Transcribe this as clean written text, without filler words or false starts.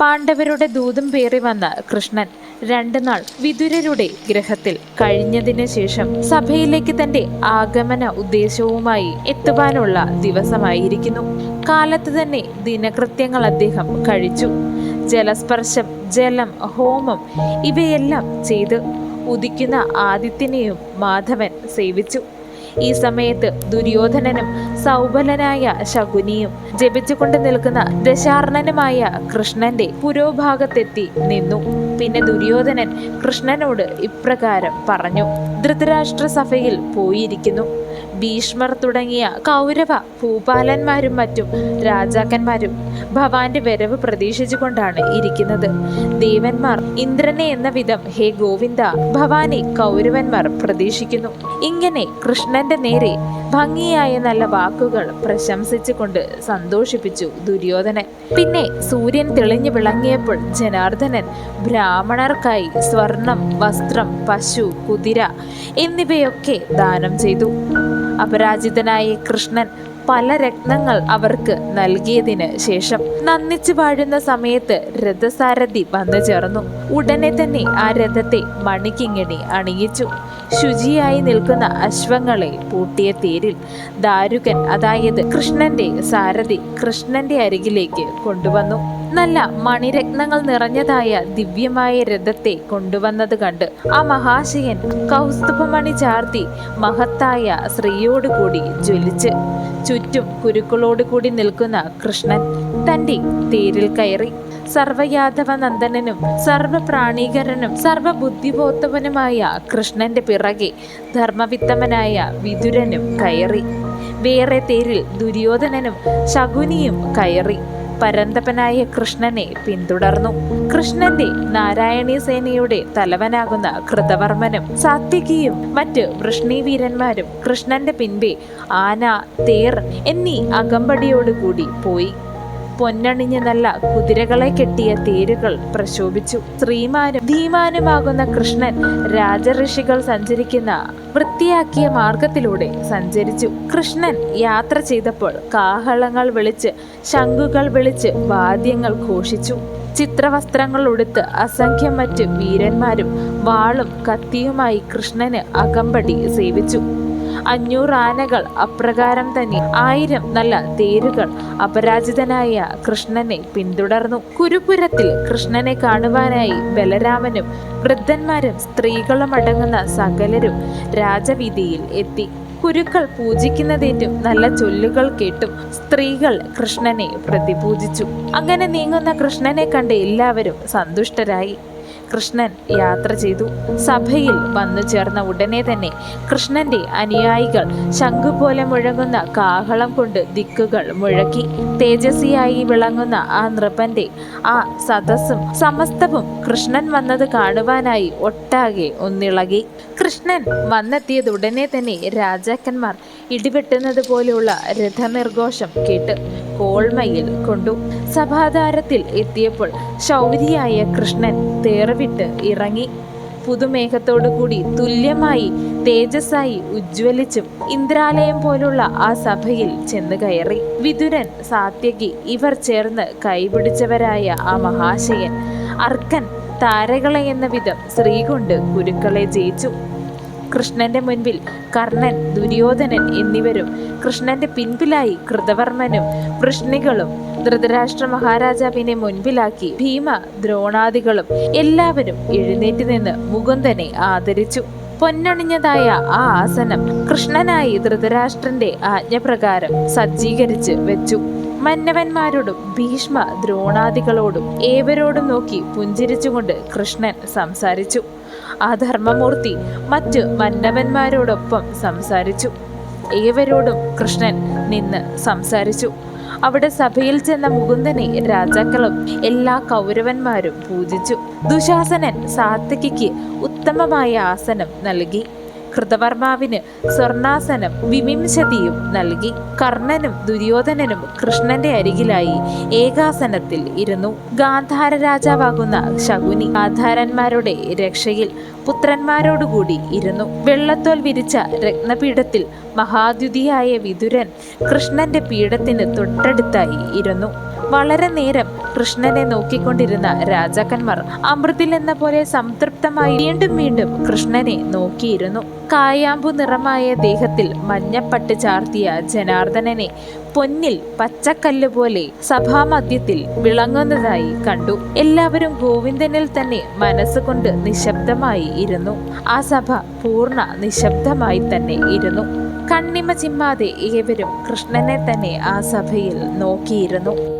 പാണ്ഡവരുടെ ദൂതും പേറി വന്ന കൃഷ്ണൻ 2 നാൾ വിതുരരുടെ ഗ്രഹത്തിൽ കഴിഞ്ഞതിനു ശേഷം സഭയിലേക്ക് തന്റെ ആഗമന ഉദ്ദേശവുമായി എത്തുവാനുള്ള ദിവസമായിരിക്കുന്നു. കാലത്ത് തന്നെ ദിനകൃത്യങ്ങൾ അദ്ദേഹം കഴിച്ചു. ജലസ്പർശം, ജലം, ഹോമം ഇവയെല്ലാം ചെയ്ത് ഉദിക്കുന്ന ആദിത്യനെയും മാധവൻ സേവിച്ചു. ഈ സമയത്ത് ദുര്യോധനനും സൗബലനായ ശകുനിയും ജപിച്ചുകൊണ്ട് നിൽക്കുന്ന ദശാർണനുമായ കൃഷ്ണന്റെ പുരോഭാഗത്തെത്തി നിന്നു. പിന്നെ ദുര്യോധനൻ കൃഷ്ണനോട് ഇപ്രകാരം പറഞ്ഞു: ധൃതരാഷ്ട്ര സഭയിൽ പോയിരിക്കുന്നു. ഭീഷ്മർ തുടങ്ങിയ കൗരവ ഭൂപാലന്മാരും മറ്റും രാജാക്കന്മാരും ഭവാന്റെ വരവ് പ്രതീക്ഷിച്ചുകൊണ്ടാണ് ഇരിക്കുന്നത്. ദേവന്മാർ ഇന്ദ്രനെ എന്ന വിധം ഹേ ഗോവിന്ദ, ഭവാനെ കൗരവന്മാർ പ്രതീക്ഷിക്കുന്നു. ഇങ്ങനെ കൃഷ്ണന്റെ നേരെ ഭംഗിയായ നല്ല വാക്കുകൾ പ്രശംസിച്ചുകൊണ്ട് സന്തോഷിപ്പിച്ചു ദുര്യോധനൻ. പിന്നെ സൂര്യൻ തെളിഞ്ഞു വിളങ്ങിയപ്പോൾ ജനാർദ്ദനൻ ബ്രാഹ്മണർക്കായി സ്വർണം, വസ്ത്രം, പശു, കുതിര എന്നിവയൊക്കെ ദാനം ചെയ്തു. അപരാജിതനായ കൃഷ്ണൻ പല രത്നങ്ങൾ അവർക്ക് നൽകിയതിന് ശേഷം നന്ദിച്ചു വാഴുന്ന സമയത്ത് രഥസാരഥി വന്നു ചേർന്നു. ഉടനെ തന്നെ ആ രഥത്തെ മണിക്കിങ്ങിണി അണിയിച്ചു. ശുചിയായി നിൽക്കുന്ന അശ്വങ്ങളെ പൂട്ടിയ തേരിൽ ദാരുകൻ, അതായത് കൃഷ്ണന്റെ സാരഥി, കൃഷ്ണന്റെ അരികിലേക്ക് കൊണ്ടുവന്നു. നല്ല മണിരത്നങ്ങൾ നിറഞ്ഞതായ ദിവ്യമായ രഥത്തെ കൊണ്ടുവന്നത് കണ്ട് ആ മഹാശയൻ കൗസ്തുഭമണി ചാർത്തി മഹത്തായ ശ്രീയോടുകൂടി ജ്വലിച്ച് ചുറ്റും കുരുക്കളോടുകൂടി നിൽക്കുന്ന കൃഷ്ണൻ തന്റെ തേരിൽ കയറി. സർവയാദവ നന്ദനനും സർവപ്രാണീകരനും സർവബുദ്ധിബോധവനുമായ കൃഷ്ണന്റെ പിറകെ ധർമ്മവിത്തമനായ വിതുരനും കയറി. വേറെ തേരിൽ ദുര്യോധനനും ശകുനിയും കയറി പരന്തപനായ കൃഷ്ണനെ പിന്തുടർന്നു. കൃഷ്ണന്റെ നാരായണീ സേനയുടെ തലവനാകുന്ന കൃതവർമ്മനും സാത്വികിയും മറ്റ് വൃഷ്ണീവീരന്മാരും കൃഷ്ണന്റെ പിൻപേ ആന, തേർ എന്നീ അകമ്പടിയോടുകൂടി പോയി. പൊന്നണിഞ്ഞ് നല്ല കുതിരകളെ കെട്ടിയ തേരുകൾ പ്രശോഭിച്ചു. ശ്രീമാനും ധീമാനുമാകുന്ന കൃഷ്ണൻ രാജഋഷികൾ സഞ്ചരിക്കുന്ന വൃത്തിയാക്കിയ മാർഗത്തിലൂടെ സഞ്ചരിച്ചു. കൃഷ്ണൻ യാത്ര ചെയ്തപ്പോൾ കാഹളങ്ങൾ വിളിച്ച്, ശംഖുകൾ വിളിച്ച്, വാദ്യങ്ങൾ ഘോഷിച്ചു. ചിത്രവസ്ത്രങ്ങൾ ഉടുത്ത് അസംഖ്യം മറ്റ് വീരന്മാരും വാളും കത്തിയുമായി കൃഷ്ണന് അകമ്പടി സേവിച്ചു. 500 ആനകൾ, അപ്രകാരം തന്നെ 1000 നല്ല തേരുകൾ അപരാജിതനായ കൃഷ്ണനെ പിന്തുടർന്നു. കുരുപുരത്തിൽ കൃഷ്ണനെ കാണുവാനായി ബലരാമനും വൃദ്ധന്മാരും സ്ത്രീകളും അടങ്ങുന്ന സകലരും രാജവീതിയിൽ എത്തി. കുരുക്കൾ പൂജിക്കുന്നതേറ്റും നല്ല ചൊല്ലുകൾ കേട്ടും സ്ത്രീകൾ കൃഷ്ണനെ പ്രതിപൂജിച്ചു. അങ്ങനെ നീങ്ങുന്ന കൃഷ്ണനെ കണ്ട് എല്ലാവരും സന്തുഷ്ടരായി. കൃഷ്ണൻ യാത്ര ചെയ്തു. സഭയിൽ വന്നു ചേർന്ന ഉടനെ തന്നെ കൃഷ്ണന്റെ അനുയായികൾ ശംഖുപോലെ മുഴങ്ങുന്ന കാഹളം കൊണ്ട് ദിക്കുകൾ മുഴക്കി. തേജസ്വിയായി വിളങ്ങുന്ന ആ നൃപന്റെ ആ സദസ്സും സമസ്തവും കൃഷ്ണൻ വന്നത് കാണുവാനായി ഒട്ടാകെ ഒന്നിളകി. കൃഷ്ണൻ വന്നെത്തിയത് ഉടനെ തന്നെ രാജാക്കന്മാർ ഇടിവെട്ടുന്നത് പോലെയുള്ള രഥനിർഘോഷം കേട്ട് കോൾമയിൽ കൊണ്ടു. സഭാധാരത്തിൽ എത്തിയപ്പോൾ ശൗരിയായ കൃഷ്ണൻ തേർവിട്ട് ഇറങ്ങി. പുതുമേഘത്തോടുകൂടി തുല്യമായി തേജസ്സായി ഉജ്ജ്വലിച്ചും ഇന്ദ്രാലയം പോലുള്ള ആ സഭയിൽ ചെന്ന് കയറി. വിതുരൻ, സാത്യകി ഇവർ ചേർന്ന് കൈപിടിച്ചവരായ ആ മഹാശയൻ അർക്കൻ താരകളെ എന്ന വിധം ശ്രീകൊണ്ട് കുരുക്കളെ ജയിച്ചു. കൃഷ്ണന്റെ മുൻപിൽ കർണൻ, ദുര്യോധനൻ എന്നിവരും കൃഷ്ണന്റെ പിൻപിലായി കൃതവർമ്മനും വൃഷ്ണികളും ധൃതരാഷ്ട്ര മഹാരാജാവിനെ മുൻപിലാക്കി ഭീമ, ദ്രോണാദികളും എല്ലാവരും എഴുന്നേറ്റ് നിന്ന് മുകുന്ദനെ ആദരിച്ചു. പൊന്നണിഞ്ഞതായ ആ ആസനം കൃഷ്ണനായി ധൃതരാഷ്ട്രന്റെ ആജ്ഞപ്രകാരം സജ്ജീകരിച്ച് വെച്ചു. മന്നവന്മാരോടും ഭീഷ്മ, ദ്രോണാദികളോടും ഏവരോടും നോക്കി പുഞ്ചിരിച്ചുകൊണ്ട് കൃഷ്ണൻ സംസാരിച്ചു. ആ ധർമ്മമൂർത്തി മറ്റ് മന്നവന്മാരോടൊപ്പം സംസാരിച്ചു. ഏവരോടും കൃഷ്ണൻ നിന്ന് സംസാരിച്ചു. അവിടെ സഭയിൽ ചെന്ന മുകുന്ദനെ രാജാക്കളും എല്ലാ കൗരവന്മാരും പൂജിച്ചു. ദുശാസനൻ സാത്യകിക്ക് ഉത്തമമായ ആസനം നൽകി. കൃതവർമാവിന് സ്വർണാസനം വിമിംശതിയും നൽകി. കർണനും ദുര്യോധനനും കൃഷ്ണന്റെ അരികിലായി ഏകാസനത്തിൽ ഇരുന്നു. ഗാന്ധാര രാജാവാകുന്ന ശകുനി ഗാന്ധാരന്മാരുടെ രക്ഷയിൽ പുത്രന്മാരോടുകൂടി ഇരുന്നു. വെള്ളത്തോൽ വിരിച്ച രത്നപീഠത്തിൽ മഹാദ്യുതിയായ വിതുരൻ കൃഷ്ണന്റെ പീഠത്തിന് തൊട്ടടുത്തായി ഇരുന്നു. വളരെ നേരം കൃഷ്ണനെ നോക്കിക്കൊണ്ടിരുന്ന രാജാക്കന്മാർ അമൃതിലെന്ന പോലെ സംതൃപ്തമായി വീണ്ടും വീണ്ടും കൃഷ്ണനെ നോക്കിയിരുന്നു. കായാമ്പു നിറമായ ദേഹത്തിൽ മഞ്ഞപ്പട്ട് ചാർത്തിയ ജനാർദ്ദനനെ പൊന്നിൽ പച്ചക്കല്ല് പോലെ സഭാമധ്യത്തിൽ വിളങ്ങുന്നതായി കണ്ടു. എല്ലാവരും ഗോവിന്ദനിൽ തന്നെ മനസ്സുകൊണ്ട് നിശബ്ദമായി ഇരുന്നു. ആ സഭ പൂർണ്ണ നിശബ്ദമായി തന്നെ ഇരുന്നു. കണ്ണിമ ചിമ്മാതെ ഏവരും കൃഷ്ണനെ തന്നെ ആ സഭയിൽ നോക്കിയിരുന്നു.